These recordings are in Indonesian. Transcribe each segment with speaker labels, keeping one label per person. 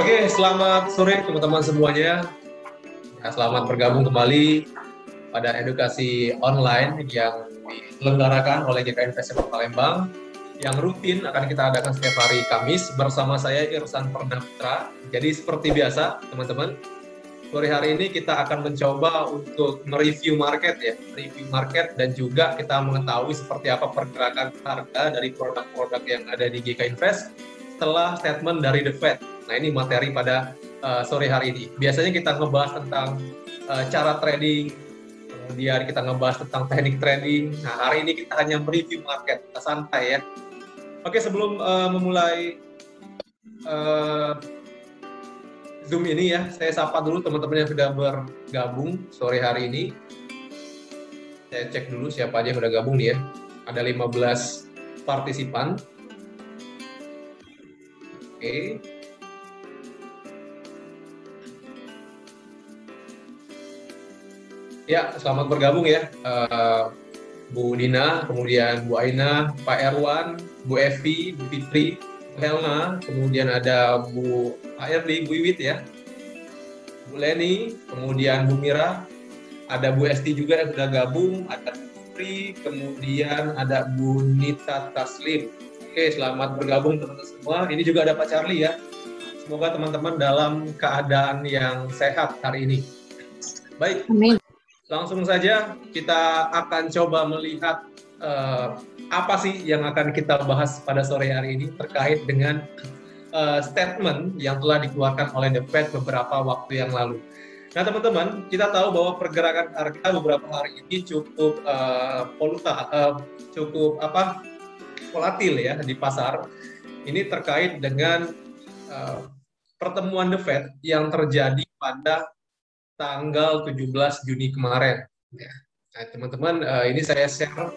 Speaker 1: Oke, selamat sore teman-teman semuanya. Ya, selamat bergabung kembali pada edukasi online yang diselenggarakan oleh GK Investment Palembang yang rutin akan kita adakan setiap hari Kamis bersama saya Irsan Perdana. Jadi seperti biasa teman-teman, sore hari ini kita akan mencoba untuk mereview market dan juga kita mengetahui seperti apa pergerakan harga dari produk-produk yang ada di GK Invest setelah statement dari The Fed. Nah, ini materi pada sore hari ini. Biasanya kita ngebahas tentang cara trading, kemudian kita ngebahas tentang teknik trading. Nah, hari ini kita hanya mereview market, kita santai ya. Oke, sebelum memulai Zoom ini ya, saya sapa dulu teman-teman yang sudah bergabung sore hari ini. Saya cek dulu siapa aja yang sudah gabung nih ya. Ada 15 partisipan. Oke. Ya, selamat bergabung ya. Bu Dina, kemudian Bu Aina, Pak Erwan, Bu Evi, Bu Fitri, Bu Helna, kemudian ada Bu ARD, Bu Iwit ya, Bu Leni, kemudian Bu Mira, ada Bu Esti juga yang sudah gabung, ada Bu Fitri, kemudian ada Bu Nita Taslim. Oke, selamat bergabung teman-teman semua. Ini juga ada Pak Charlie ya. Semoga teman-teman dalam keadaan yang sehat hari ini. Baik. Amin. Langsung saja kita akan coba melihat apa sih yang akan kita bahas pada sore hari ini terkait dengan statement yang telah dikeluarkan oleh The Fed beberapa waktu yang lalu. Nah teman-teman, kita tahu bahwa pergerakan harga beberapa hari ini cukup volatil ya di pasar. Ini terkait dengan pertemuan The Fed yang terjadi pada tanggal 17 Juni kemarin. Nah, teman-teman, ini saya share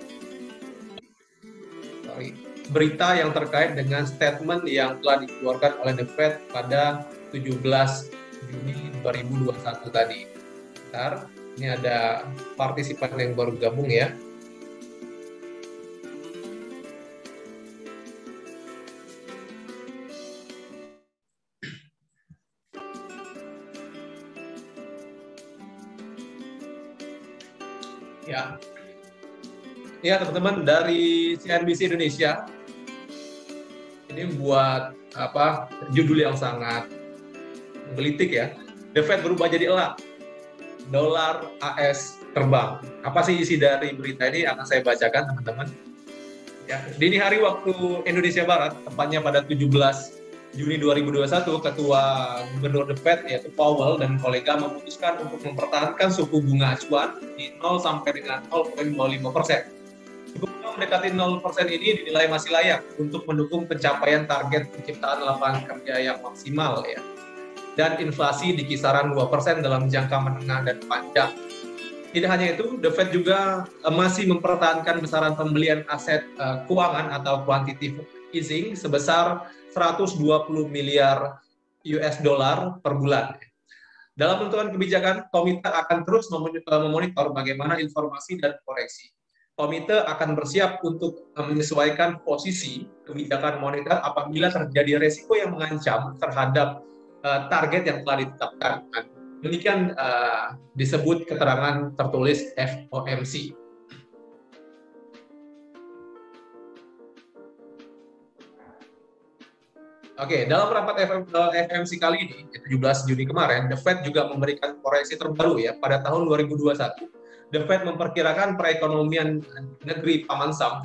Speaker 1: berita yang terkait dengan statement yang telah dikeluarkan oleh The Fed pada 17 Juni 2021 tadi. Bentar, ini ada partisipan yang baru gabung ya. Ya teman-teman dari CNBC Indonesia ini buat judul yang sangat menggelitik ya. The Fed berubah jadi elang, dolar AS terbang. Apa sih isi dari berita ini akan saya bacakan teman-teman. Ya, dini hari waktu Indonesia Barat, tepatnya pada 17 Juni 2021, Ketua Gubernur The Fed yaitu Powell dan kolega memutuskan untuk mempertahankan suku bunga acuan di 0 sampai dengan 0,25%. Suku bunga mendekati 0% ini dinilai masih layak untuk mendukung pencapaian target penciptaan lapangan kerja yang maksimal ya. Dan inflasi di kisaran 2% dalam jangka menengah dan panjang. Tidak hanya itu, The Fed juga masih mempertahankan besaran pembelian aset keuangan atau quantitative easing sebesar 120 miliar US dollar per bulan. Dalam menentukan kebijakan, komite akan terus memonitor bagaimana informasi dan koreksi. Komite akan bersiap untuk menyesuaikan posisi kebijakan moneter apabila terjadi resiko yang mengancam terhadap target yang telah ditetapkan. Demikian disebut keterangan tertulis FOMC. Oke, dalam rapat FOMC kali ini, 17 Juni kemarin, The Fed juga memberikan koreksi terbaru ya pada tahun 2021. The Fed memperkirakan perekonomian negeri Paman Sam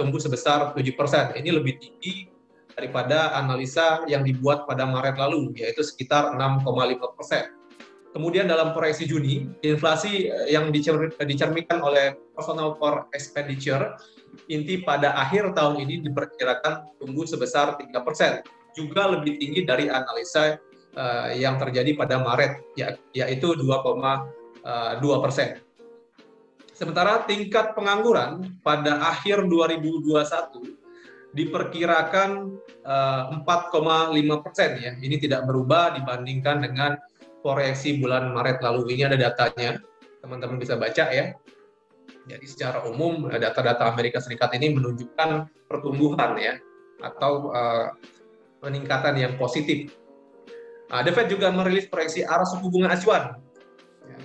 Speaker 1: tumbuh sebesar 7%. Ini lebih tinggi daripada analisa yang dibuat pada Maret lalu, yaitu sekitar 6,5%. Kemudian dalam proyeksi Juni, inflasi yang dicerminkan oleh Personal Core Expenditure inti pada akhir tahun ini diperkirakan tumbuh sebesar 3%. Juga lebih tinggi dari analisa yang terjadi pada Maret, yaitu 2,2%. Sementara tingkat pengangguran pada akhir 2021 diperkirakan 4,5% ya. Ini tidak berubah dibandingkan dengan proyeksi bulan Maret lalu. Ini ada datanya, teman-teman bisa baca ya. Jadi secara umum data-data Amerika Serikat ini menunjukkan pertumbuhan ya atau peningkatan yang positif. The Fed juga merilis proyeksi arah suku bunga acuan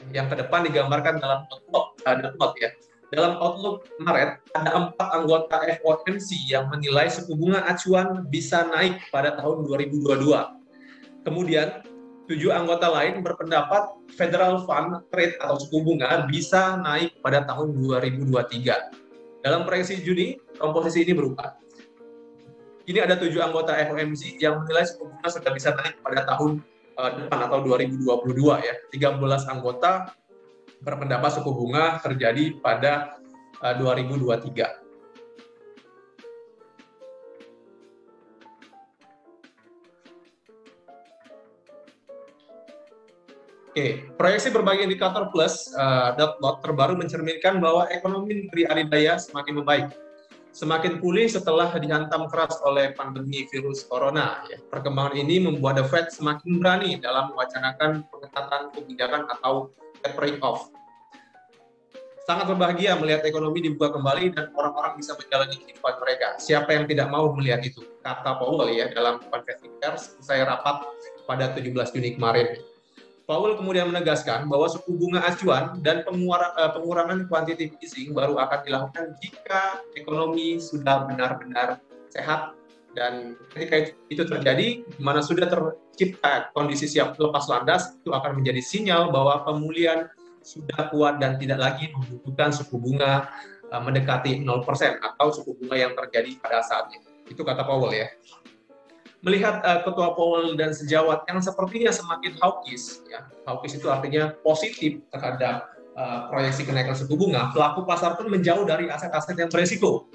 Speaker 1: yang ke depan digambarkan dalam outlook ya. Dalam outlook Maret, ada 4 anggota FOMC yang menilai suku bunga acuan bisa naik pada tahun 2022. Kemudian, 7 anggota lain berpendapat Federal Fund Rate atau suku bunga bisa naik pada tahun 2023. Dalam proyeksi Juni, komposisi ini berubah. Ini ada 7 anggota FOMC yang menilai suku bunga sudah bisa naik pada tahun depan atau 2022 ya. 13 anggota berpendapat suku bunga terjadi pada 2023. Oke, proyeksi berbagai indikator plus dot plot terbaru mencerminkan bahwa ekonomi negeri adidaya semakin membaik. Semakin pulih setelah dihantam keras oleh pandemi virus corona. Ya. Perkembangan ini membuat The Fed semakin berani dalam mewacanakan pengetatan kebijakan atau tapering off. Sangat berbahagia melihat ekonomi dibuka kembali dan orang-orang bisa menjalani kehidupan mereka. Siapa yang tidak mau melihat itu? Kata Powell ya dalam konferensi pers usai rapat pada 17 Juni kemarin. Powell kemudian menegaskan bahwa suku bunga acuan dan pengurangan quantitative easing baru akan dilakukan jika ekonomi sudah benar-benar sehat, dan ketika itu terjadi, di mana sudah tercipta kondisi siap lepas landas, itu akan menjadi sinyal bahwa pemulihan sudah kuat dan tidak lagi membutuhkan suku bunga mendekati 0% atau suku bunga yang terjadi pada saat itu. Itu kata Powell ya. Melihat Ketua Powell dan sejawat yang sepertinya semakin hawkish, ya, hawkish itu artinya positif terhadap proyeksi kenaikan suku bunga, pelaku pasar pun menjauh dari aset-aset yang beresiko.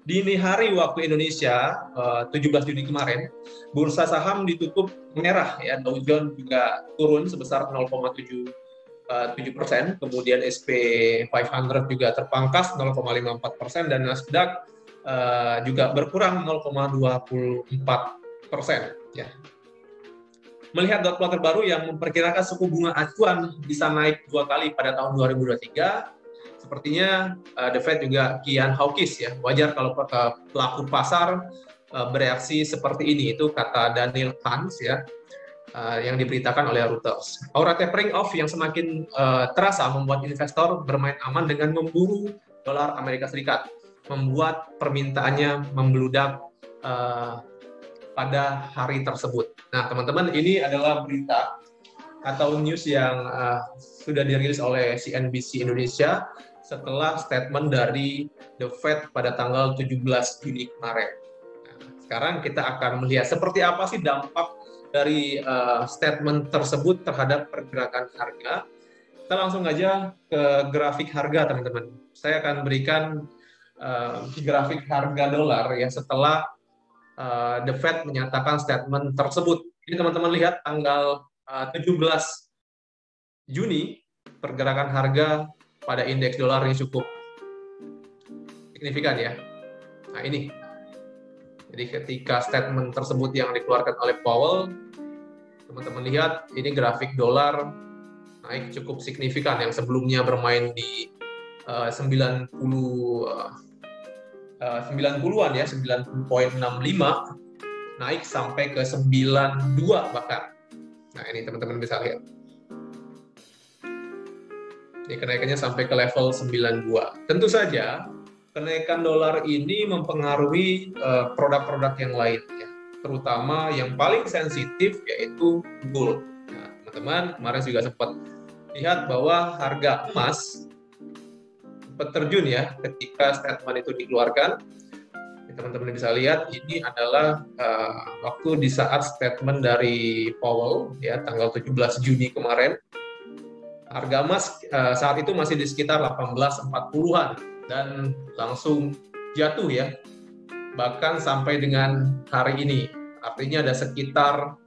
Speaker 1: Dini hari waktu Indonesia, 17 Juni kemarin, bursa saham ditutup merah, ya, Dow Jones juga turun sebesar 0,7%, kemudian SP 500 juga terpangkas 0,54%, dan Nasdaq juga berkurang 0,24%. Ya. Melihat dot plot terbaru yang memperkirakan suku bunga acuan bisa naik 2 kali pada tahun 2023, sepertinya The Fed juga kian hawkish ya. Wajar kalau pelaku pasar bereaksi seperti ini, itu kata Daniel Hans ya, yang diberitakan oleh Reuters. Aura tapering off yang semakin terasa membuat investor bermain aman dengan memburu dolar Amerika Serikat, membuat permintaannya membludak pada hari tersebut. Nah, teman-teman, ini adalah berita atau news yang sudah dirilis oleh CNBC Indonesia setelah statement dari The Fed pada tanggal 17 Juni kemarin. Nah, sekarang kita akan melihat seperti apa sih dampak dari statement tersebut terhadap pergerakan harga. Kita langsung aja ke grafik harga, teman-teman. Saya akan berikan grafik harga dolar ya setelah The Fed menyatakan statement tersebut. Ini teman-teman lihat tanggal 17 Juni pergerakan harga pada indeks dolar ini cukup signifikan ya. Nah ini, jadi ketika statement tersebut yang dikeluarkan oleh Powell, teman-teman lihat ini grafik dolar naik cukup signifikan, yang sebelumnya bermain di 90-an ya, 90.65, naik sampai ke 92 bahkan. Nah ini teman-teman bisa lihat. Ini kenaikannya sampai ke level 92. Tentu saja kenaikan dolar ini mempengaruhi produk-produk yang lain ya, terutama yang paling sensitif yaitu gold. Nah, teman-teman kemarin juga sempat lihat bahwa harga emas terjun ya ketika statement itu dikeluarkan. Teman-teman bisa lihat ini adalah waktu di saat statement dari Powell ya tanggal 17 Juni kemarin. Harga emas saat itu masih di sekitar 1840-an dan langsung jatuh ya, bahkan sampai dengan hari ini. Artinya ada sekitar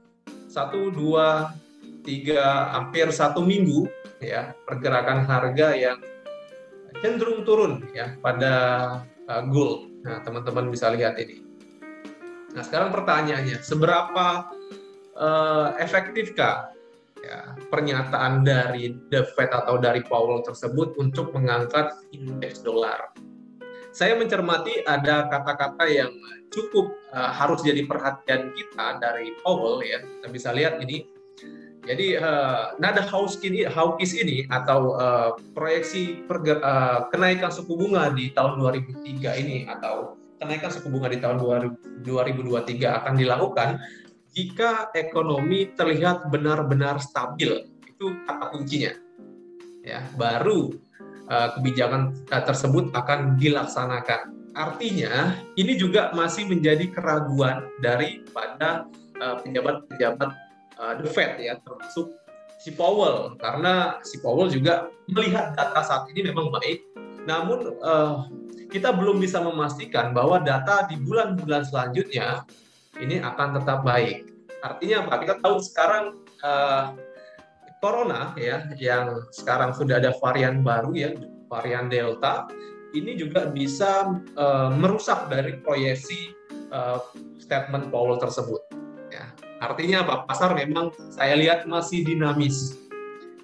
Speaker 1: 1, 2, 3, hampir 1 minggu ya pergerakan harga yang cenderung turun ya pada gold. Nah, teman-teman bisa lihat ini. Nah, sekarang pertanyaannya, seberapa efektifkah ya, pernyataan dari The Fed atau dari Powell tersebut untuk mengangkat indeks dolar? Saya mencermati ada kata-kata yang cukup harus jadi perhatian kita dari Powell ya. Kita bisa lihat ini, Jadi nada hawkish ini atau proyeksi kenaikan suku bunga di tahun 2003 ini atau kenaikan suku bunga di tahun 2023 akan dilakukan jika ekonomi terlihat benar-benar stabil. Itu kata kuncinya. Ya, baru kebijakan tersebut akan dilaksanakan. Artinya, ini juga masih menjadi keraguan daripada pejabat-pejabat The Fed ya, termasuk si Powell, karena si Powell juga melihat data saat ini memang baik, namun kita belum bisa memastikan bahwa data di bulan-bulan selanjutnya ini akan tetap baik. Artinya apa? Kita tahu sekarang Corona ya, yang sekarang sudah ada varian baru ya, varian Delta, ini juga bisa merusak dari proyeksi statement Powell tersebut. Ya. Artinya apa? Pasar memang saya lihat masih dinamis.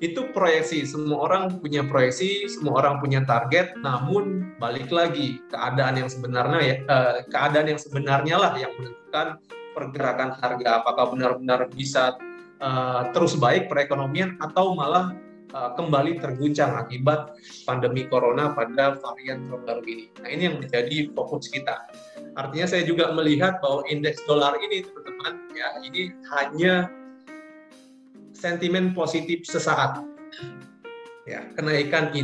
Speaker 1: Itu proyeksi, semua orang punya proyeksi, semua orang punya target, namun balik lagi keadaan yang sebenarnya lah yang menentukan pergerakan harga, apakah benar-benar bisa terus baik perekonomian atau malah kembali terguncang akibat pandemi corona pada varian terbaru ini. Nah, ini yang menjadi fokus kita. Artinya saya juga melihat bahwa indeks dolar ini, teman-teman, ya, ini hanya sentimen positif sesaat. Ya, kenaikan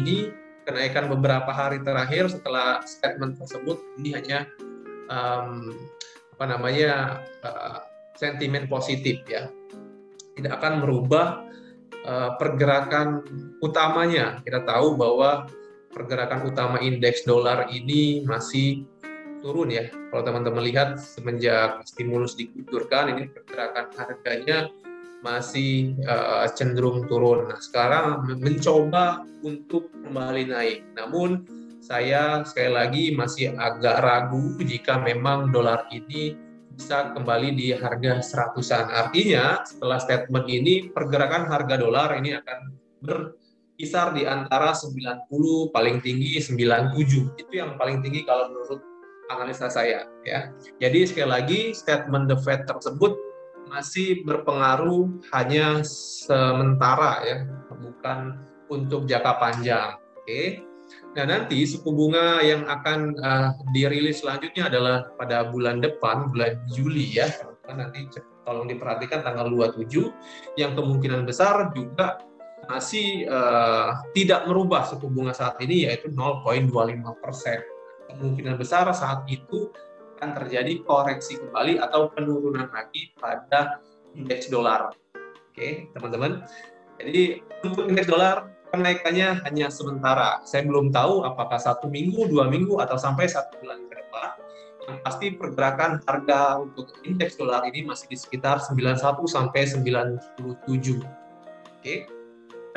Speaker 1: beberapa hari terakhir setelah statement tersebut ini hanya sentimen positif ya. Tidak akan merubah pergerakan utamanya. Kita tahu bahwa pergerakan utama indeks dolar ini masih turun ya. Kalau teman-teman lihat semenjak stimulus dikucurkan, ini pergerakan harganya masih cenderung turun. Nah, sekarang mencoba untuk kembali naik. Namun saya sekali lagi masih agak ragu jika memang dolar ini bisa kembali di harga 100-an. Artinya setelah statement ini pergerakan harga dolar ini akan berkisar di antara 90 paling tinggi 97. Itu yang paling tinggi kalau menurut analisa saya ya. Jadi sekali lagi statement The Fed tersebut masih berpengaruh hanya sementara ya, bukan untuk jangka panjang. Oke. Nah, nanti suku bunga yang akan dirilis selanjutnya adalah pada bulan depan, bulan Juli ya. Nanti tolong diperhatikan tanggal 27 yang kemungkinan besar juga masih tidak merubah suku bunga saat ini, yaitu 0,25%. Kemungkinan besar saat itu akan terjadi koreksi kembali atau penurunan lagi pada indeks dolar. Oke, teman-teman. Jadi untuk indeks dolar kenaikannya hanya sementara. Saya belum tahu apakah 1 minggu, 2 minggu, atau sampai 1 bulan ke depan. Yang pasti pergerakan harga untuk indeks dolar ini masih di sekitar 91 sampai 97. Oke.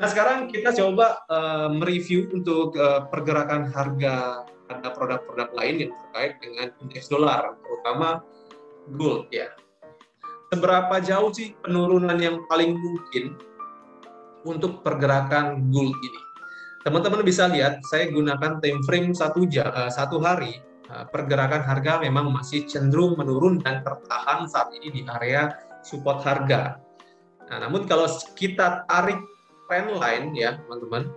Speaker 1: Nah, sekarang kita coba mereview untuk pergerakan harga pada produk-produk lain yang terkait dengan indeks dolar, terutama gold ya. Seberapa jauh sih penurunan yang paling mungkin untuk pergerakan gold ini? Teman-teman bisa lihat, saya gunakan time frame 1 hari. Pergerakan harga memang masih cenderung menurun dan tertahan saat ini di area support harga. Nah, namun kalau kita tarik trend line ya, teman-teman,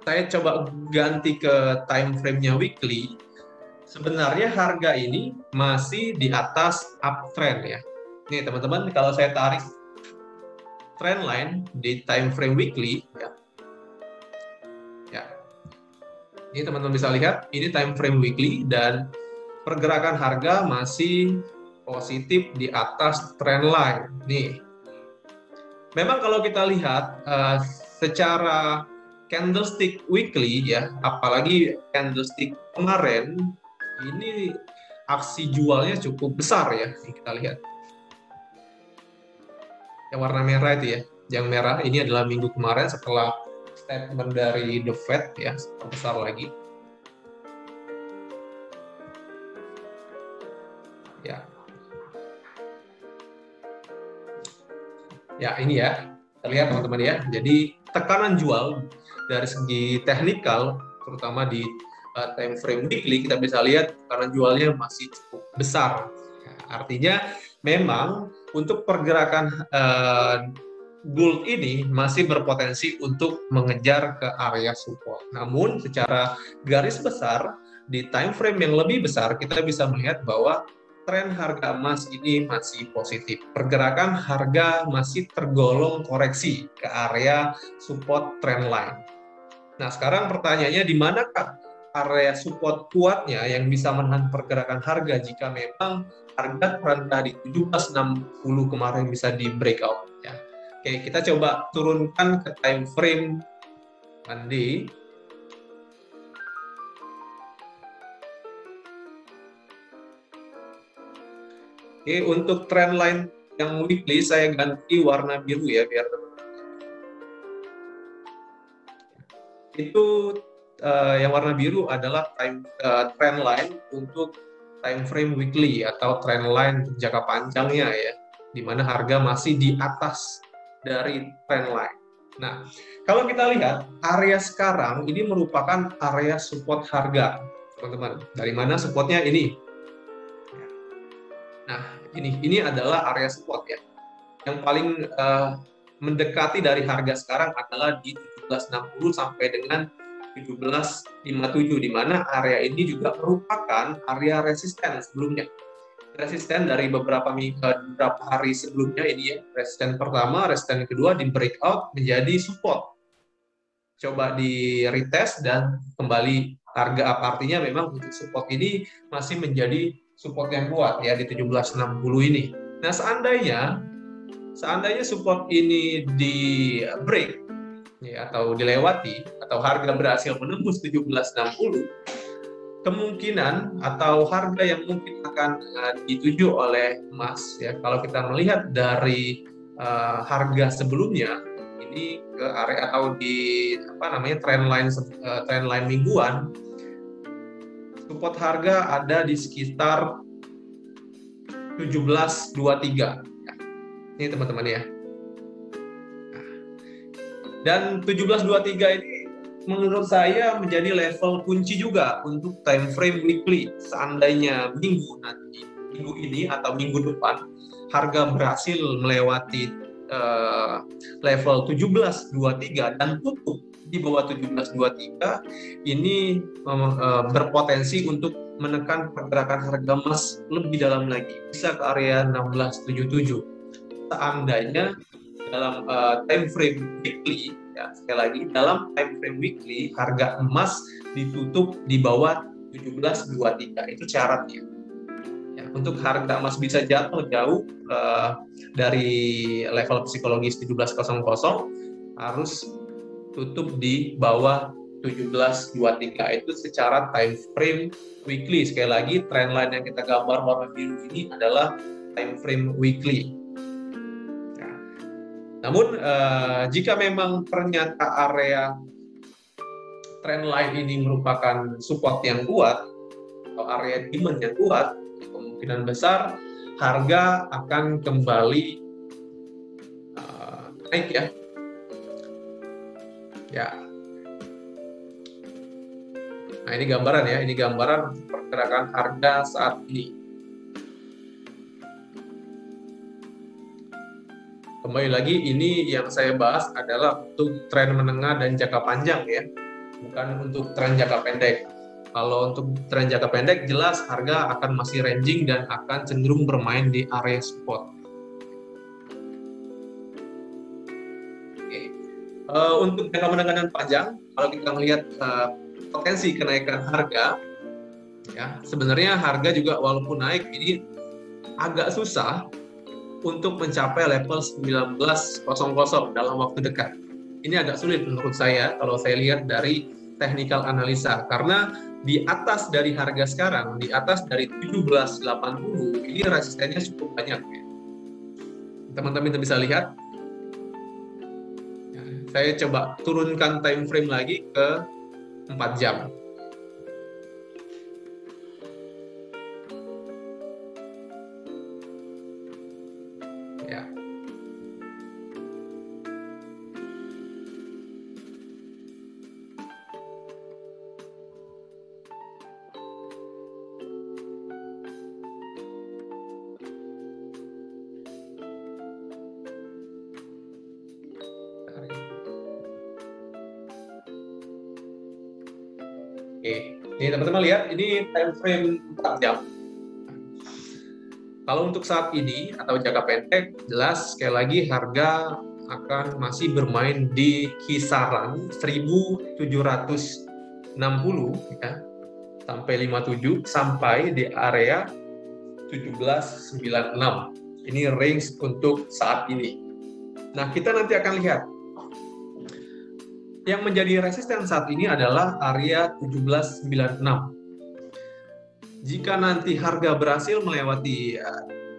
Speaker 1: saya coba ganti ke time frame-nya weekly. Sebenarnya harga ini masih di atas uptrend ya. Nih teman-teman, kalau saya tarik trend line di time frame weekly ya. Ini teman-teman bisa lihat, ini time frame weekly dan pergerakan harga masih positif di atas trend line. Nih. Memang kalau kita lihat secara candlestick weekly ya, apalagi candlestick kemarin, ini aksi jualnya cukup besar ya. Ini kita lihat. Yang warna merah itu ya, yang merah ini adalah minggu kemarin setelah statement dari The Fed ya, besar lagi. Ya. Ya, ini ya. Terlihat teman-teman ya. Jadi tekanan jual dari segi teknikal, terutama di time frame weekly, kita bisa lihat tekanan jualnya masih cukup besar. Artinya memang untuk pergerakan gold ini masih berpotensi untuk mengejar ke area support. Namun secara garis besar di time frame yang lebih besar kita bisa melihat bahwa tren harga emas ini masih positif. Pergerakan harga masih tergolong koreksi ke area support trend line. Nah, sekarang pertanyaannya di manakah area support kuatnya yang bisa menahan pergerakan harga jika memang harga terendah di 1760 kemarin bisa di breakout ya. Oke, kita coba turunkan ke time frame Monday. Oke, untuk trend line yang weekly saya ganti warna biru ya biar itu yang warna biru adalah trend line untuk time frame weekly atau trend line jangka panjangnya ya, di mana harga masih di atas dari trend line. Nah, kalau kita lihat area sekarang ini merupakan area support harga, teman-teman. Dari mana supportnya ini? Nah, ini adalah area support ya. Yang paling mendekati dari harga sekarang adalah di 1760 sampai dengan 1757, di mana area ini juga merupakan area resisten sebelumnya. Resisten dari beberapa hari sebelumnya ini ya. Resisten pertama, resisten kedua di breakout menjadi support. Coba di retest dan kembali harga apa, artinya memang untuk support ini masih menjadi support yang kuat ya di 1760 ini. Nah, seandainya support ini di break ya, atau dilewati atau harga berhasil menembus 1760, kemungkinan atau harga yang mungkin akan dituju oleh emas ya, kalau kita melihat dari harga sebelumnya ini ke area atau di trend line mingguan, support harga ada di sekitar 1723 ya. Ini teman-teman ya. Dan 1723 ini menurut saya menjadi level kunci juga untuk time frame weekly. Seandainya minggu ini atau minggu depan harga berhasil melewati level 1723 dan tutup di bawah 1723, ini berpotensi untuk menekan pergerakan harga emas lebih dalam lagi, bisa ke area 1677. Seandainya dalam time frame weekly ya, sekali lagi dalam time frame weekly harga emas ditutup di bawah 1723, itu syaratnya ya. Untuk harga emas bisa jatuh jauh dari level psikologis 1700, harus tutup di bawah 1723 itu secara time frame weekly. Sekali lagi trend line yang kita gambar warna biru ini adalah time frame weekly. Namun jika memang ternyata area trend line ini merupakan support yang kuat atau area demand yang kuat, kemungkinan besar harga akan kembali naik ya. Ya. Nah, ini gambaran ya, ini gambaran pergerakan harga saat ini. Kembali lagi, ini yang saya bahas adalah untuk tren menengah dan jangka panjang ya, bukan untuk tren jangka pendek. Kalau untuk tren jangka pendek, jelas harga akan masih ranging dan akan cenderung bermain di area support. Oke. Untuk jangka menengah dan panjang, kalau kita melihat potensi kenaikan harga, ya sebenarnya harga juga walaupun naik ini agak susah untuk mencapai level 1900 dalam waktu dekat. Ini agak sulit menurut saya kalau saya lihat dari technical analisa, karena di atas dari harga sekarang, di atas dari 1780, ini resistennya cukup banyak. Teman-teman bisa lihat. Saya coba turunkan time frame lagi ke 4 jam. Ya. Ini teman-teman lihat, ini time frame 4 jam. Kalau untuk saat ini atau jangka pendek, jelas sekali lagi harga akan masih bermain di kisaran 1760 ya, sampai 57 sampai di area 1796. Ini range untuk saat ini. Nah, kita nanti akan lihat. Yang menjadi resisten saat ini adalah area 1796. Jika nanti harga berhasil melewati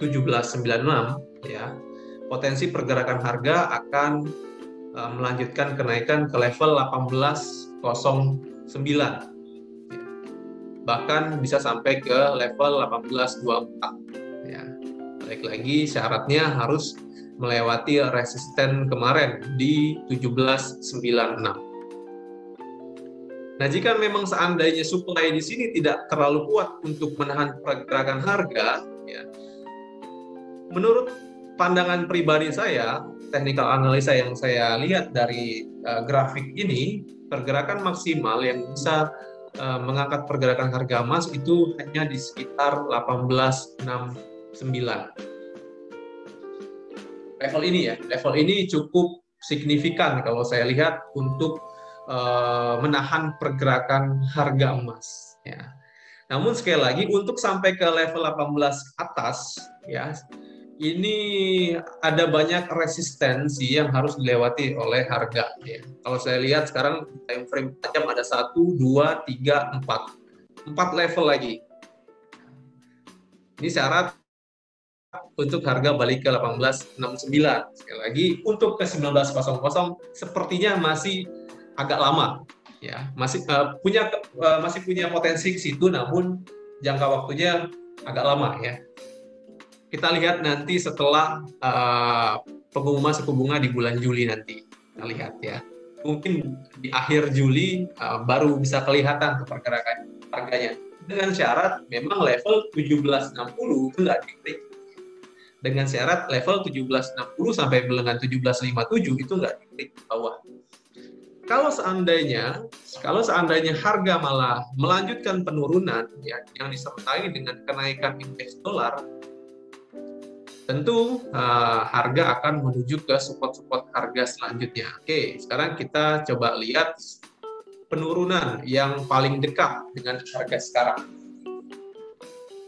Speaker 1: 1796, ya, potensi pergerakan harga akan melanjutkan kenaikan ke level 1809. Bahkan bisa sampai ke level 1824. Ya. Balik lagi, syaratnya harus melewati resisten kemarin di 1796. Nah, jika memang seandainya supply di sini tidak terlalu kuat untuk menahan pergerakan harga, ya, menurut pandangan pribadi saya, technical analisa yang saya lihat dari grafik ini, pergerakan maksimal yang bisa mengangkat pergerakan harga emas itu hanya di sekitar 1869. Level ini ya, level ini cukup signifikan kalau saya lihat untuk menahan pergerakan harga emas. Ya. Namun sekali lagi untuk sampai ke level 18 atas, ya, ini ada banyak resistensi yang harus dilewati oleh harga. Ya. Kalau saya lihat sekarang time frame tajam ada 1, 2, 3, 4. 4 level lagi. Ini syarat untuk harga balik ke 1869. Sekali lagi untuk ke 1900 sepertinya masih agak lama, ya, masih punya potensi ke situ, namun jangka waktunya agak lama, ya. Kita lihat nanti setelah pengumuman suku bunga di bulan Juli nanti, kita lihat ya. Mungkin di akhir Juli baru bisa kelihatan pergerakan harganya. Dengan syarat memang level 1760 itu nggak di-break. Dengan syarat level 1760 sampai dengan 1757 itu nggak di-break ke bawah. Kalau seandainya harga malah melanjutkan penurunan, ya, yang disertai dengan kenaikan indeks dolar, tentu harga akan menuju ke support-support harga selanjutnya. Oke, sekarang kita coba lihat penurunan yang paling dekat dengan harga sekarang.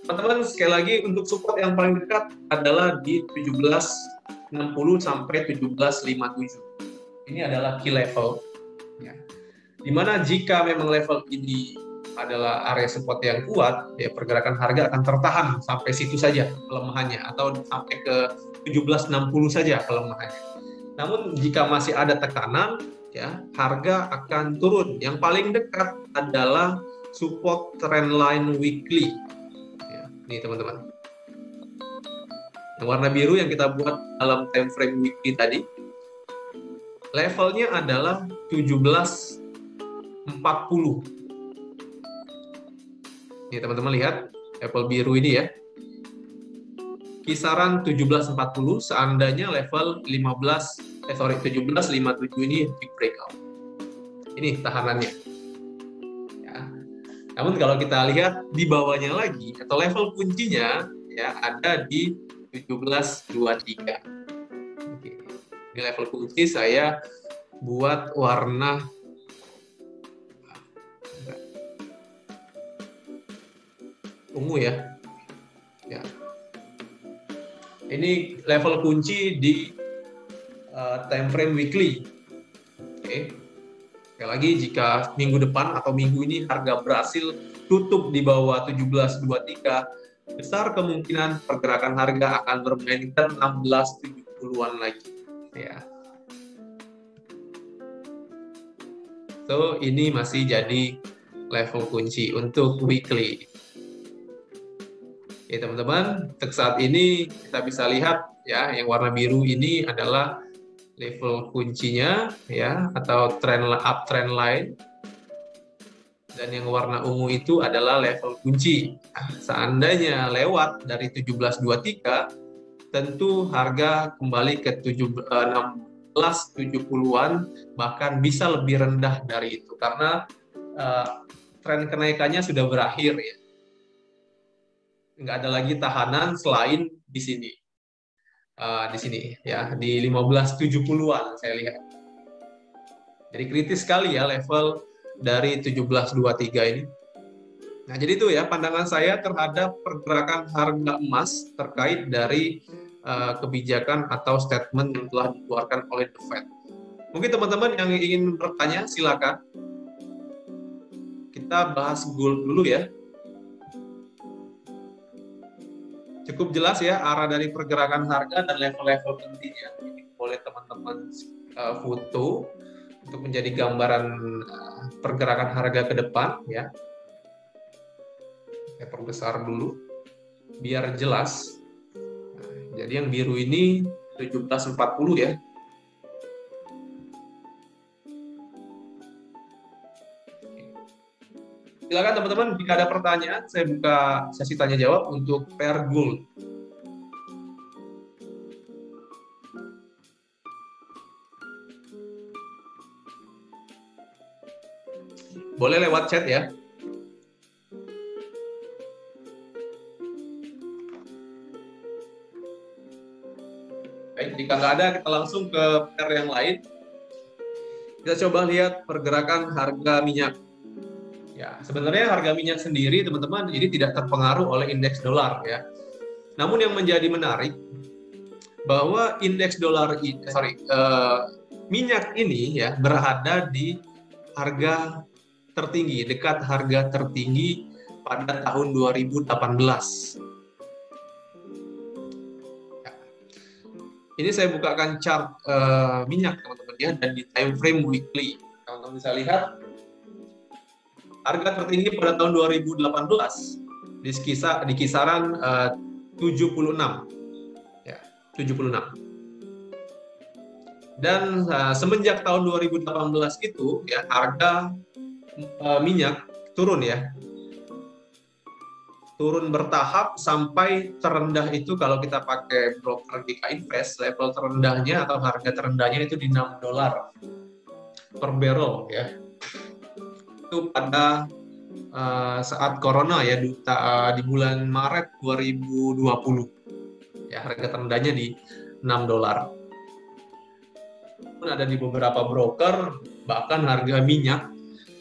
Speaker 1: Teman-teman, sekali lagi untuk support yang paling dekat adalah di 1760 sampai 1757. Ini adalah key level. Ya. Dimana jika memang level ini adalah area support yang kuat, ya, pergerakan harga akan tertahan sampai situ saja pelemahannya, atau sampai ke 1760 saja pelemahannya. Namun jika masih ada tekanan, ya, harga akan turun. Yang paling dekat adalah support trendline weekly. Ya, ini teman-teman. Yang warna biru yang kita buat dalam time frame weekly tadi, levelnya adalah 1740. Ini teman-teman lihat, level biru ini ya. Kisaran 1740 seandainya level 1757 ini big breakout. Ini tahanannya. Ya. Namun kalau kita lihat di bawahnya lagi atau level kuncinya, ya, ada di 1723. Di level kunci saya buat warna ungu ya. Ya. Ini level kunci di time frame weekly. Oke. Sekali lagi, jika minggu depan atau minggu ini harga berhasil tutup di bawah 1723, besar kemungkinan pergerakan harga akan bermain ke 1670-an lagi. Ya. So, ini masih jadi level kunci untuk weekly. Oke, teman-teman, untuk saat ini kita bisa lihat ya, yang warna biru ini adalah level kuncinya ya, atau uptrend line. Dan yang warna ungu itu adalah level kunci. Nah, seandainya lewat dari 1723, tentu harga kembali ke 1670-an, bahkan bisa lebih rendah dari itu, karena tren kenaikannya sudah berakhir ya. Nggak ada lagi tahanan selain di sini. Di sini ya, di 1570-an saya lihat. Jadi kritis sekali ya level dari 1723 ini. Nah, jadi itu ya pandangan saya terhadap pergerakan harga emas terkait dari kebijakan atau statement yang telah dikeluarkan oleh The Fed. Mungkin teman-teman yang ingin bertanya, silakan. Kita bahas gold dulu ya. Cukup jelas ya arah dari pergerakan harga dan level-level pentingnya. Ini boleh teman-teman foto untuk menjadi gambaran pergerakan harga ke depan ya. Saya perbesar dulu biar jelas. Nah, jadi yang biru ini 1740 ya. Silakan teman-teman, jika ada pertanyaan, saya buka sesi tanya jawab untuk pair gold. Boleh lewat chat ya. Baik, jika nggak ada, kita langsung ke pair yang lain. Kita coba lihat pergerakan harga minyak. Ya, sebenarnya harga minyak sendiri, teman-teman, ini tidak terpengaruh oleh indeks dolar ya. Namun yang menjadi menarik bahwa indeks dolar minyak ini ya berada di harga tertinggi, dekat harga tertinggi pada tahun 2018. Ya. Ini saya bukakan chart minyak teman-teman ya, dan di time frame weekly. Teman-teman bisa lihat harga tertinggi pada tahun 2018 di kisaran 76 ya, 76. Dan semenjak tahun 2018 itu ya harga minyak turun ya. Turun bertahap sampai terendah itu kalau kita pakai broker GK Invest, level terendahnya atau harga terendahnya itu di $6 per barrel ya. Itu pada saat corona ya di bulan Maret 2020 ya, harga terendahnya di $6. Pun ada di beberapa broker bahkan harga minyak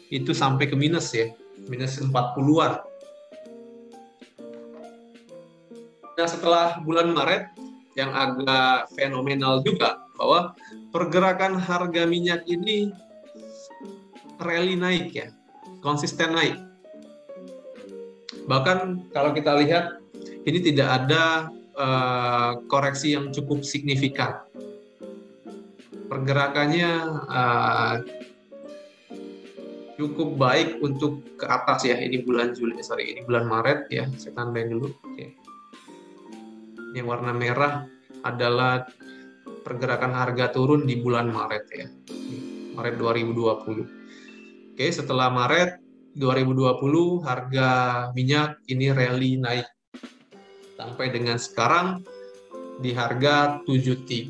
Speaker 1: itu sampai ke minus ya, minus 40-an. Nah, setelah bulan Maret yang agak fenomenal juga bahwa pergerakan harga minyak ini rally naik ya, konsisten naik. Bahkan kalau kita lihat ini tidak ada koreksi yang cukup signifikan. Pergerakannya cukup baik untuk ke atas ya. Ini bulan ini bulan Maret ya. Saya tandain dulu. Oke. Yang warna merah adalah pergerakan harga turun di bulan Maret ya. Maret 2020. Oke, setelah Maret 2020 harga minyak ini rally naik sampai dengan sekarang di harga $73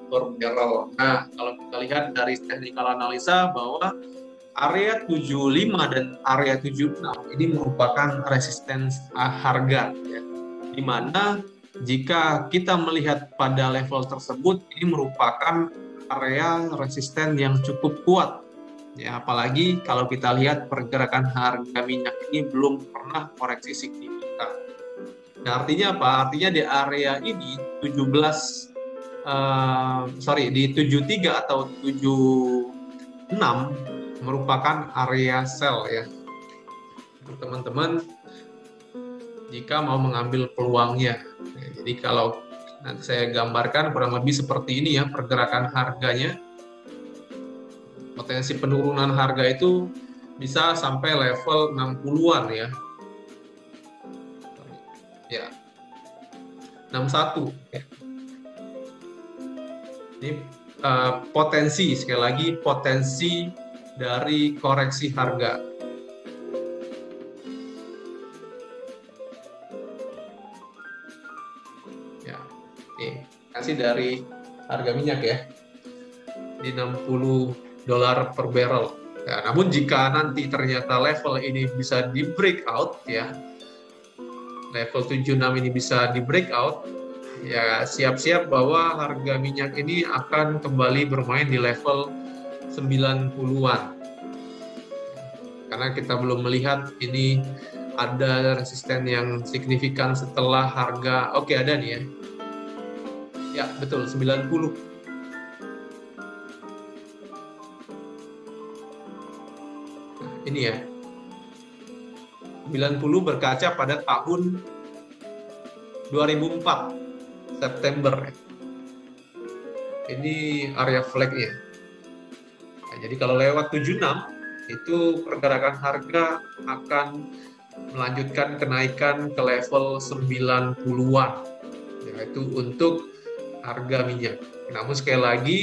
Speaker 1: per barrel. Nah, kalau kita lihat dari technical analisa bahwa area 75 dan area 76 ini merupakan resistance harga ya. Di mana jika kita melihat pada level tersebut ini merupakan area resisten yang cukup kuat. Ya, apalagi kalau kita lihat pergerakan harga minyak ini belum pernah koreksi signifikan. Nah, artinya apa? Artinya di area ini di 73 atau 76 merupakan area sell ya. Teman-teman jika mau mengambil peluangnya. Jadi kalau nanti saya gambarkan kurang lebih seperti ini ya pergerakan harganya. Potensi penurunan harga itu bisa sampai level 60-an ya. Ya. 61 ya. Ini potensi, sekali lagi potensi dari koreksi harga. Ya. Ini kasih dari harga minyak ya. Di $60 per barrel. Ya, namun jika nanti ternyata level ini bisa di breakout ya, level 76 ini bisa di breakout, ya siap-siap bahwa harga minyak ini akan kembali bermain di level 90-an. Karena kita belum melihat ini ada resisten yang signifikan setelah harga, oke ada nih ya. Ya, betul 90. Ini ya 90 berkaca pada tahun 2004 September. Ini area flagnya. Nah, jadi kalau lewat 76 itu pergerakan harga akan melanjutkan kenaikan ke level 90-an, yaitu untuk harga minyak. Namun sekali lagi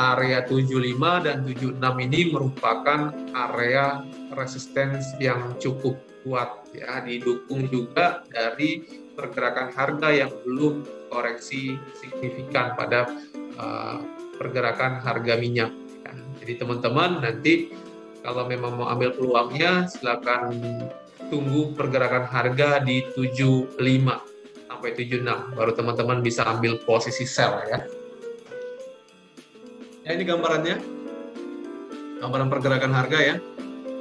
Speaker 1: area 75 dan 76 ini merupakan area resistance yang cukup kuat ya, didukung juga dari pergerakan harga yang belum koreksi signifikan pada pergerakan harga minyak ya. Jadi teman-teman nanti kalau memang mau ambil peluangnya silakan tunggu pergerakan harga di 75 sampai 76 baru teman-teman bisa ambil posisi sell ya. Ya, ini gambarannya, gambaran pergerakan harga ya.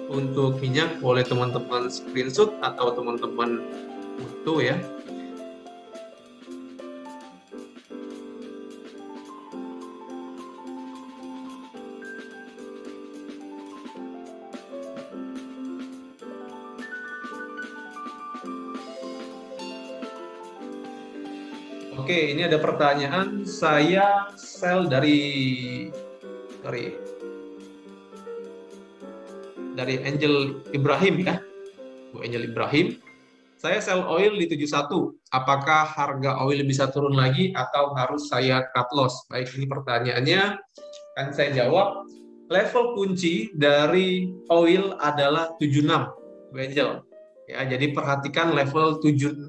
Speaker 1: Untuk minyak boleh teman-teman screenshot atau teman-teman foto ya. Oke, ini ada pertanyaan. Saya sell dari Angel Ibrahim ya, Bu Angel Ibrahim. Saya sell oil di 71. Apakah harga oil bisa turun lagi atau harus saya cut loss? Baik, ini pertanyaannya. Kan saya jawab. Level kunci dari oil adalah 76, Bu Angel. Ya, jadi perhatikan level 76.82.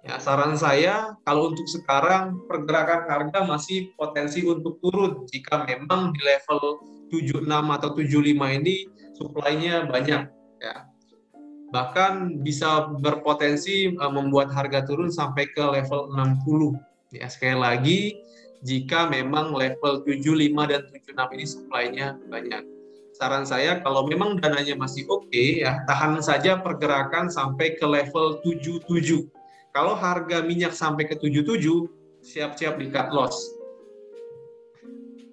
Speaker 1: Ya, saran saya kalau untuk sekarang pergerakan harga masih potensi untuk turun jika memang di level 76 atau 75 ini supply-nya banyak ya. Bahkan bisa berpotensi membuat harga turun sampai ke level 60. Ya, sekali lagi jika memang level 75 dan 76 ini supply-nya banyak. Saran saya kalau memang dananya masih oke ya, tahan saja pergerakan sampai ke level 77. Kalau harga minyak sampai ke 77, siap-siap di cut loss.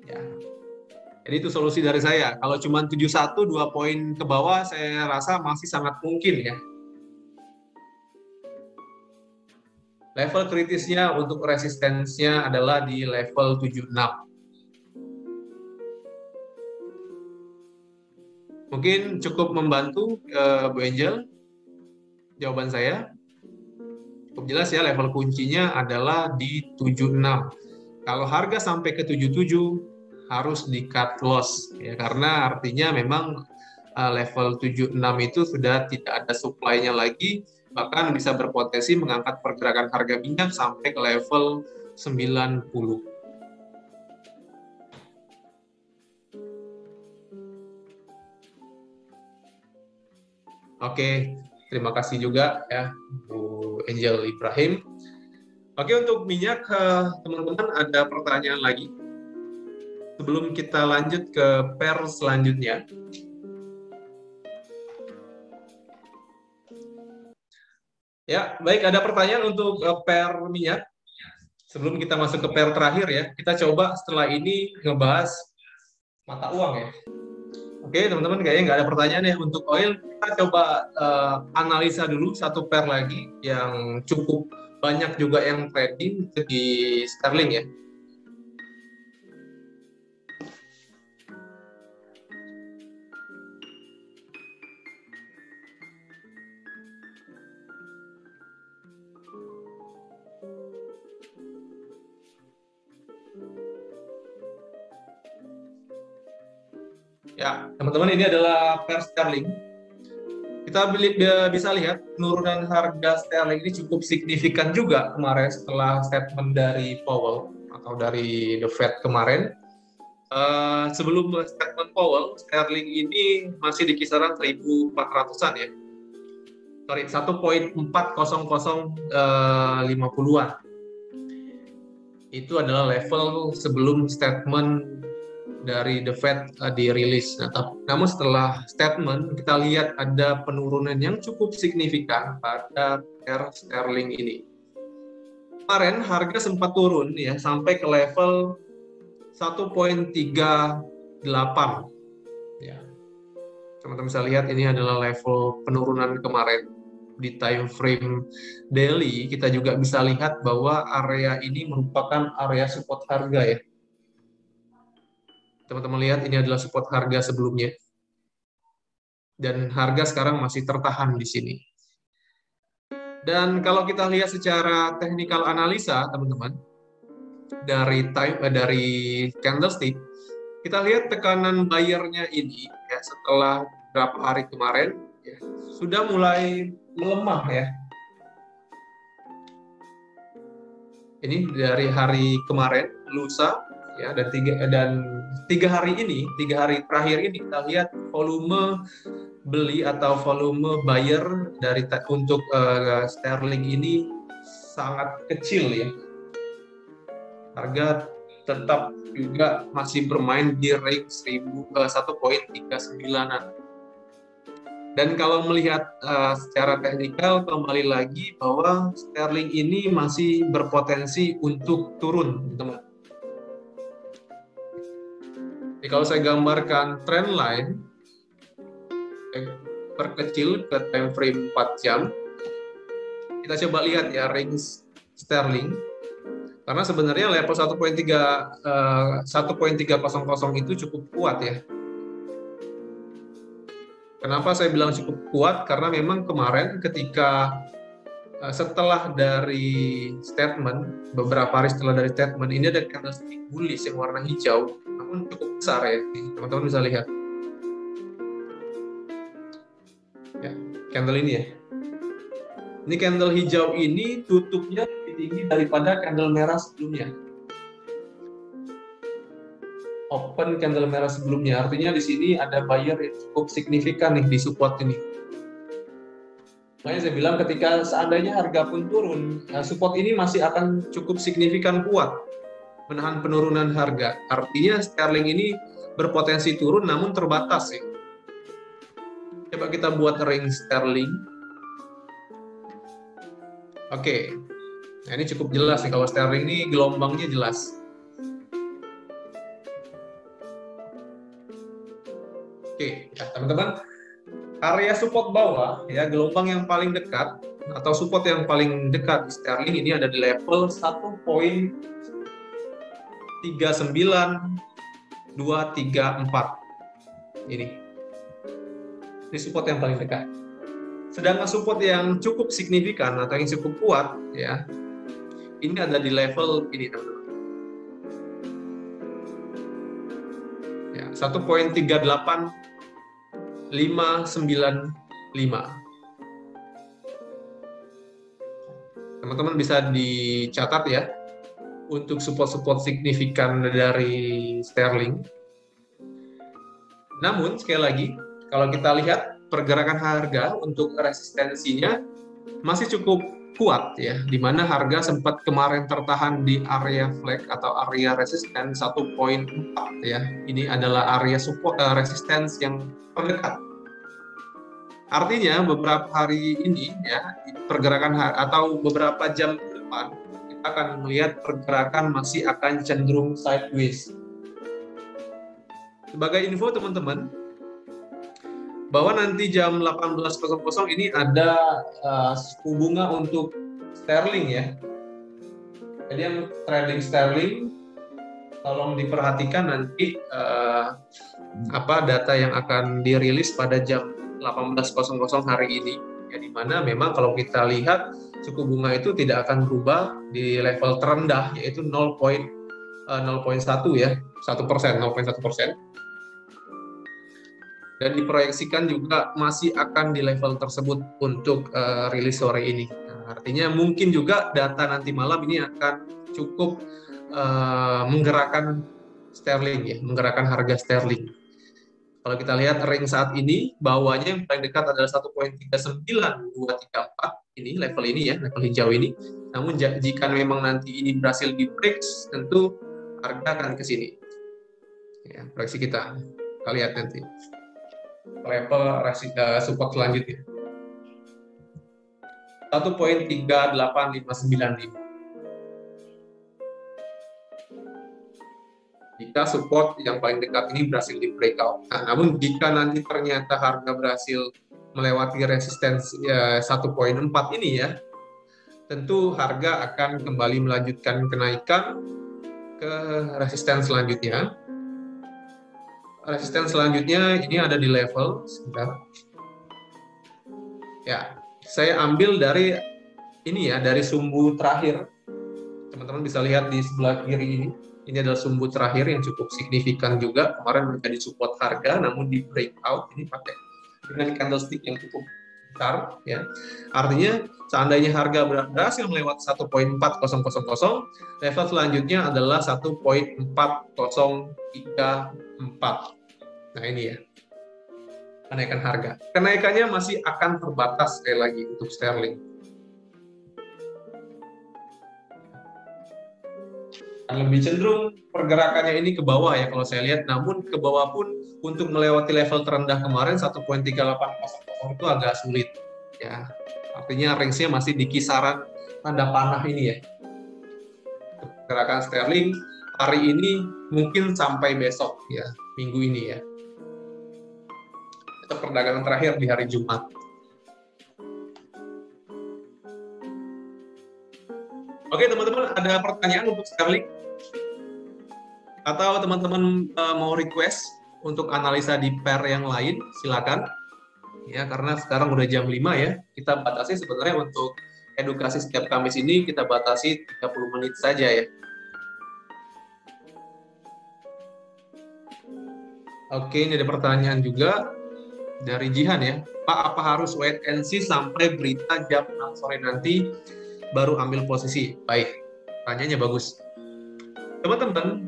Speaker 1: Ya. Jadi itu solusi dari saya. Kalau cuma 71, 2 poin ke bawah, saya rasa masih sangat mungkin ya. Level kritisnya untuk resistensinya adalah di level 76. Mungkin cukup membantu Bu Angel jawaban saya. Cukup jelas ya, level kuncinya adalah di 76. Kalau harga sampai ke 77 harus di cut loss ya, karena artinya memang level 76 itu sudah tidak ada supply-nya lagi, bahkan bisa berpotensi mengangkat pergerakan harga minyak sampai ke level 90. Oke, terima kasih juga ya Bu Angel Ibrahim. Oke, untuk minyak teman-teman ada pertanyaan lagi sebelum kita lanjut ke pair selanjutnya. Ya, baik, ada pertanyaan untuk pair minyak. Sebelum kita masuk ke pair terakhir ya, kita coba setelah ini ngebahas mata uang ya. Oke, teman-teman, kayaknya nggak ada pertanyaan ya. Untuk oil, kita coba analisa dulu satu pair lagi yang cukup banyak juga yang trading di sterling ya. Ya, teman-teman, ini adalah pair sterling. Kita bisa lihat penurunan harga sterling ini cukup signifikan juga kemarin setelah statement dari Powell atau dari The Fed kemarin. Sebelum statement Powell, sterling ini masih di kisaran 1.400-an ya. Sorry, 1.40050-an. Itu adalah level sebelum statement dari The Fed dirilis. Namun setelah statement, kita lihat ada penurunan yang cukup signifikan pada pair sterling ini. Kemarin harga sempat turun ya sampai ke level 1.38 ya. Teman-teman bisa lihat ini adalah level penurunan kemarin. Di time frame daily kita juga bisa lihat bahwa area ini merupakan area support harga ya. Teman-teman lihat ini adalah support harga sebelumnya. Dan harga sekarang masih tertahan di sini. Dan kalau kita lihat secara technical analisa, teman-teman, dari candlestick, kita lihat tekanan buyer-nya ini ya, setelah beberapa hari kemarin ya, sudah mulai melemah ya. Ini dari hari kemarin, lusa ya, dan tiga hari terakhir ini kita lihat volume beli atau volume buyer untuk sterling ini sangat kecil ya. Harga tetap juga masih bermain di range 1.39-an. Dan kalau melihat secara teknikal, kembali lagi bahwa sterling ini masih berpotensi untuk turun, teman-teman. Jadi kalau saya gambarkan trend line, perkecil ke time frame 4 jam, kita coba lihat ya range sterling. Karena sebenarnya level 1.300 itu cukup kuat ya. Kenapa saya bilang cukup kuat? Karena memang kemarin ketika setelah dari statement, beberapa hari setelah dari statement, ini ada candlestick bullish yang warna hijau, namun cukup besar ya, teman-teman bisa lihat. Ya, candle ini ya. Ini candle hijau ini tutupnya lebih tinggi daripada candle merah sebelumnya. Open candle merah sebelumnya, artinya di sini ada buyer yang cukup signifikan nih di support ini. Makanya saya bilang ketika seandainya harga pun turun, support ini masih akan cukup signifikan kuat menahan penurunan harga. Artinya sterling ini berpotensi turun namun terbatas ya. Coba kita buat range sterling. Oke, nah ini cukup jelas nih kalau sterling ini gelombangnya jelas. Oke, ya, teman-teman, area support bawah ya, gelombang yang paling dekat atau support yang paling dekat di sterling ini ada di level 1.39234. Ini support yang paling dekat. Sedangkan support yang cukup signifikan atau yang cukup kuat ya, ini ada di level ini, teman-teman. Ya, 1.38595. Teman-teman bisa dicatat ya untuk support-support signifikan dari sterling. Namun sekali lagi, kalau kita lihat pergerakan harga untuk resistensinya masih cukup kuat ya, di mana harga sempat kemarin tertahan di area flag atau area resisten 1.4 ya. Ini adalah area support resistance yang terdekat. Artinya beberapa hari ini ya, pergerakan atau beberapa jam ke depan kita akan melihat pergerakan masih akan cenderung sideways. Sebagai info teman-teman, bahwa nanti jam 18.00 ini ada suku bunga untuk sterling ya. Jadi yang trading sterling, tolong diperhatikan nanti data yang akan dirilis pada jam 18.00 hari ini. Ya, di mana memang kalau kita lihat suku bunga itu tidak akan berubah di level terendah yaitu 0.1 ya, 0.1%. Dan diproyeksikan juga masih akan di level tersebut untuk rilis sore ini. Nah, artinya mungkin juga data nanti malam ini akan cukup menggerakkan sterling ya, menggerakkan harga sterling. Kalau kita lihat range saat ini, bawahnya yang paling dekat adalah 1.39234, ini level ini ya, level hijau ini. Namun jika memang nanti ini berhasil di break, tentu harga akan ke sini. Ya, proyeksi kita lihat nanti level support selanjutnya 1.38595. Jika support yang paling dekat ini berhasil di breakout. Nah, namun jika nanti ternyata harga berhasil melewati resistensi 1.4 ini ya, tentu harga akan kembali melanjutkan kenaikan ke resisten selanjutnya. Resisten selanjutnya ini ada di level, sebentar. Ya, saya ambil dari ini ya, dari sumbu terakhir. Teman-teman bisa lihat di sebelah kiri ini. Ini adalah sumbu terakhir yang cukup signifikan juga. Kemarin menjadi support harga, namun di breakout ini pakai dengan candlestick yang cukup besar. Ya. Artinya, seandainya harga berhasil melewati 1.4000, level selanjutnya adalah 1.4034. Nah ini ya, kenaikan harga. Kenaikannya masih akan terbatas sekali lagi untuk sterling. Lebih cenderung pergerakannya ini ke bawah ya kalau saya lihat, namun ke bawah pun untuk melewati level terendah kemarin 1.3800 itu agak sulit ya. Artinya range-nya masih di kisaran tanda panah ini ya. Pergerakan sterling hari ini mungkin sampai besok ya, minggu ini ya. Itu perdagangan terakhir di hari Jumat. Oke teman-teman, ada pertanyaan untuk sterling? Atau teman-teman mau request untuk analisa di pair yang lain, silakan. Ya, karena sekarang udah jam 5 ya. Kita batasi sebenarnya untuk edukasi setiap Kamis ini kita batasi 30 menit saja ya. Oke, ini ada pertanyaan juga dari Jihan ya. Pak, apa harus wait and see sampai berita jam 6 sore nanti baru ambil posisi? Baik, pertanyaannya bagus. Teman-teman,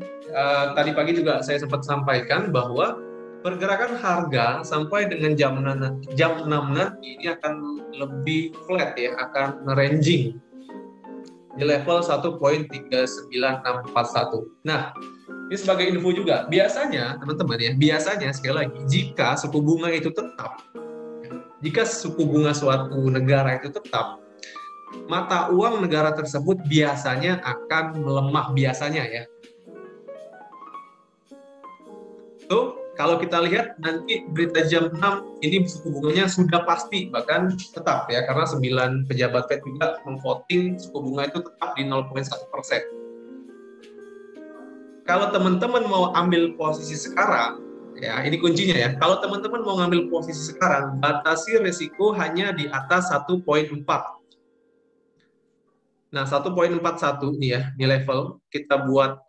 Speaker 1: tadi pagi juga saya sempat sampaikan bahwa pergerakan harga sampai dengan jam 6 nanti ini akan lebih flat ya, akan ranging di level 1.39641. Nah, ini sebagai info juga, biasanya teman-teman ya, biasanya sekali lagi jika suku bunga itu tetap, jika suku bunga suatu negara itu tetap, mata uang negara tersebut biasanya akan melemah biasanya ya. So, kalau kita lihat nanti berita jam 6 ini suku bunganya sudah pasti bahkan tetap ya, karena 9 pejabat Fed juga memvoting suku bunga itu tetap di 0.1%. Kalau teman-teman mau ambil posisi sekarang, ya ini kuncinya ya. Kalau teman-teman mau ngambil posisi sekarang, batasi risiko hanya di atas 1.4. Nah, 1.41 nih ya, di level kita buat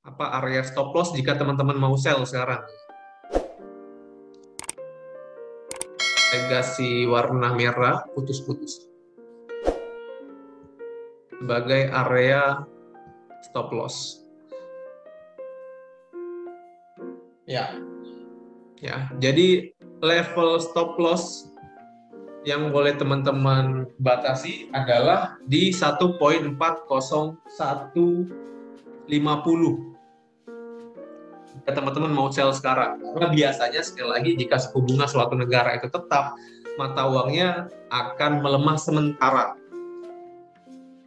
Speaker 1: area stop loss jika teman-teman mau sell sekarang. Saya kasih warna merah putus-putus sebagai area stop loss. Ya. Ya, jadi level stop loss yang boleh teman-teman batasi adalah di 1.40150. Jika teman-teman mau sell sekarang, karena biasanya sekali lagi jika suku bunga suatu negara itu tetap, mata uangnya akan melemah sementara.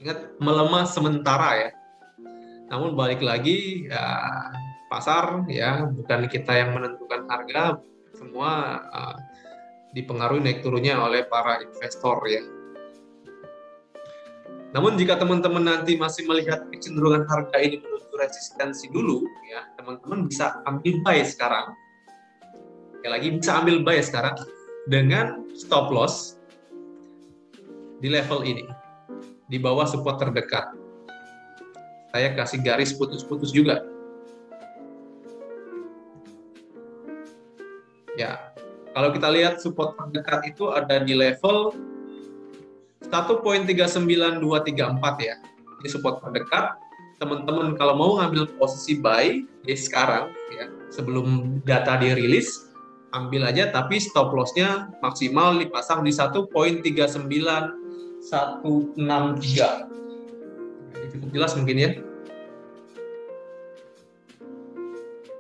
Speaker 1: Ingat, melemah sementara ya. Namun balik lagi ya, pasar ya, bukan kita yang menentukan harga, semua dipengaruhi naik turunnya oleh para investor ya. Namun jika teman-teman nanti masih melihat kecenderungan harga ini menuju resistensi dulu, ya teman-teman bisa ambil buy sekarang. Sekali lagi bisa ambil buy sekarang dengan stop loss di level ini, di bawah support terdekat. Saya kasih garis putus-putus juga. Ya, kalau kita lihat support terdekat itu ada di level 1.39234 ya. Ini support terdekat. teman-teman kalau mau ngambil posisi buy ya sekarang ya, sebelum data dirilis, ambil aja, tapi stop loss-nya maksimal dipasang di 1.39163. Ini cukup jelas mungkin ya.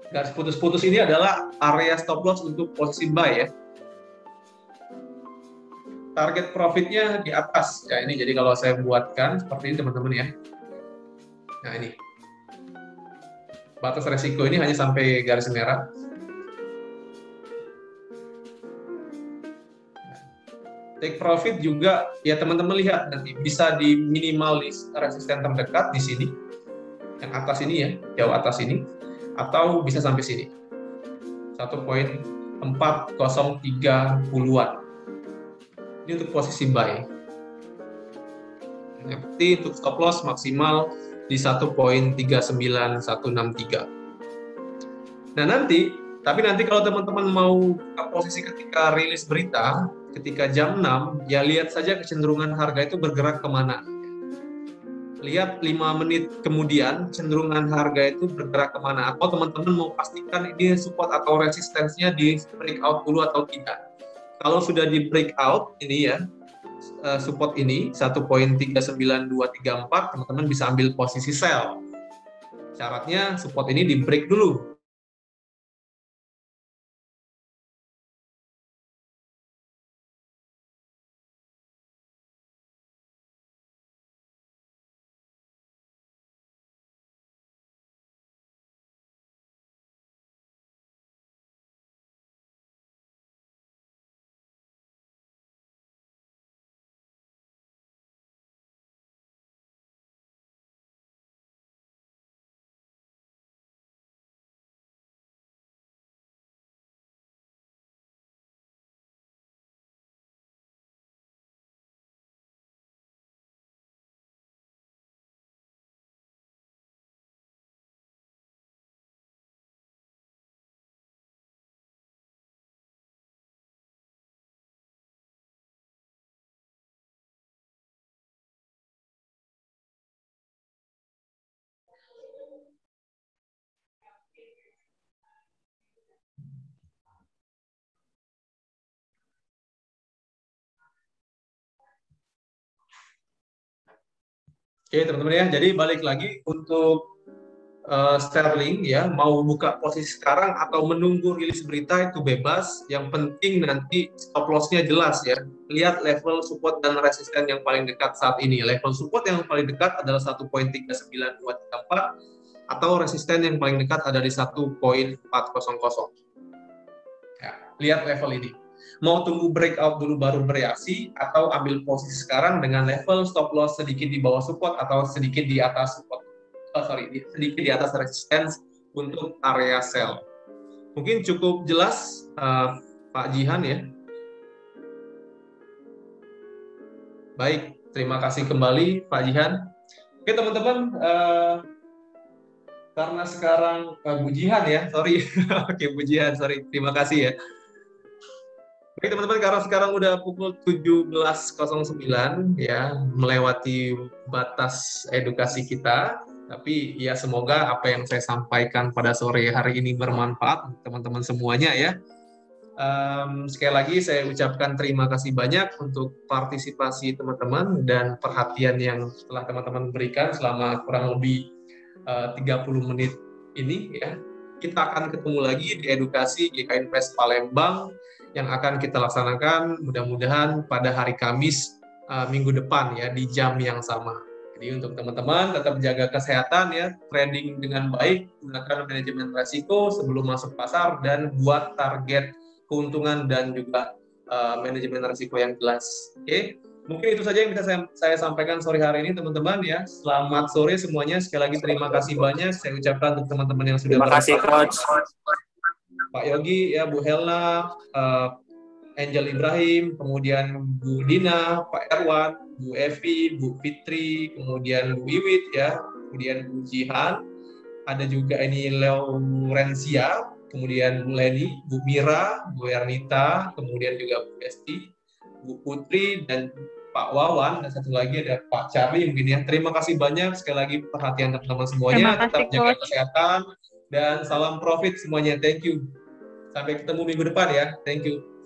Speaker 1: Garis putus-putus ini adalah area stop loss untuk posisi buy ya. Target profitnya di atas ya, ini jadi kalau saya buatkan seperti ini teman-teman ya. Nah ini batas resiko ini hanya sampai garis merah. Take profit juga ya teman-teman lihat nanti bisa di minimal resisten terdekat di sini, yang atas ini ya, jauh atas ini, atau bisa sampai sini 1.40310-an. Ini untuk posisi buy. Yang penting untuk stop loss maksimal di 1.39163. Nah nanti kalau teman-teman mau buka posisi ketika rilis berita, ketika jam 6, ya lihat saja kecenderungan harga itu bergerak kemana. Lihat 5 menit kemudian kecenderungan harga itu bergerak kemana, atau teman-teman mau pastikan ini support atau resistensinya di breakout dulu atau tidak. Kalau sudah di breakout ini ya, support ini 1.39234, teman-teman bisa ambil posisi sell. Syaratnya support ini di break dulu. Oke teman-teman ya, jadi balik lagi untuk Sterling ya, mau buka posisi sekarang atau menunggu rilis berita itu bebas. Yang penting nanti stop loss-nya jelas ya. Lihat level support dan resisten yang paling dekat saat ini. Level support yang paling dekat adalah 1.39234 atau resisten yang paling dekat ada di 1.400. Ya, lihat level ini. Mau tunggu breakout dulu baru bereaksi, atau ambil posisi sekarang dengan level stop loss sedikit di bawah support atau sedikit di atas support. Sedikit di atas resistance untuk area sell. Mungkin cukup jelas Pak Jihan ya. Baik, terima kasih kembali Pak Jihan. Oke teman-teman, karena sekarang Bu Jihan ya, sorry. Oke Bu Jihan, sorry, terima kasih ya. Oke teman-teman, karena sekarang udah pukul 17.09 ya, melewati batas edukasi kita. Tapi ya semoga apa yang saya sampaikan pada sore hari ini bermanfaat untuk teman-teman semuanya ya. Sekali lagi saya ucapkan terima kasih banyak untuk partisipasi teman-teman dan perhatian yang telah teman-teman berikan selama kurang lebih 30 menit ini ya. Kita akan ketemu lagi di edukasi GK Invest Palembang yang akan kita laksanakan mudah-mudahan pada hari Kamis minggu depan ya, di jam yang sama. Jadi untuk teman-teman tetap jaga kesehatan ya, trading dengan baik, gunakan manajemen resiko sebelum masuk pasar, dan buat target keuntungan dan juga manajemen resiko yang jelas. Oke, mungkin itu saja yang bisa saya sampaikan sore hari ini teman-teman ya. Selamat sore semuanya. Sekali lagi terima kasih banyak saya ucapkan untuk teman-teman yang sudah
Speaker 2: terima kasih Coach.
Speaker 1: Pak Yogi, ya Bu Helna, Angel Ibrahim, kemudian Bu Dina, Pak Erwan, Bu Evi, Bu Fitri, kemudian Bu Iwit, ya, kemudian Bu Jihan, ada juga ini Laurencia, kemudian Bu Leni, Bu Mira, Bu Ernita, kemudian juga Bu Esti, Bu Putri, dan Pak Wawan, dan satu lagi ada Pak Charlie mungkin ya. Terima kasih banyak sekali lagi perhatian teman-teman semuanya.
Speaker 2: Terima kasih,
Speaker 1: Tetap jaga
Speaker 2: Coach.
Speaker 1: kesehatan dan salam profit semuanya. Thank you. Sampai ketemu minggu depan ya. Thank you.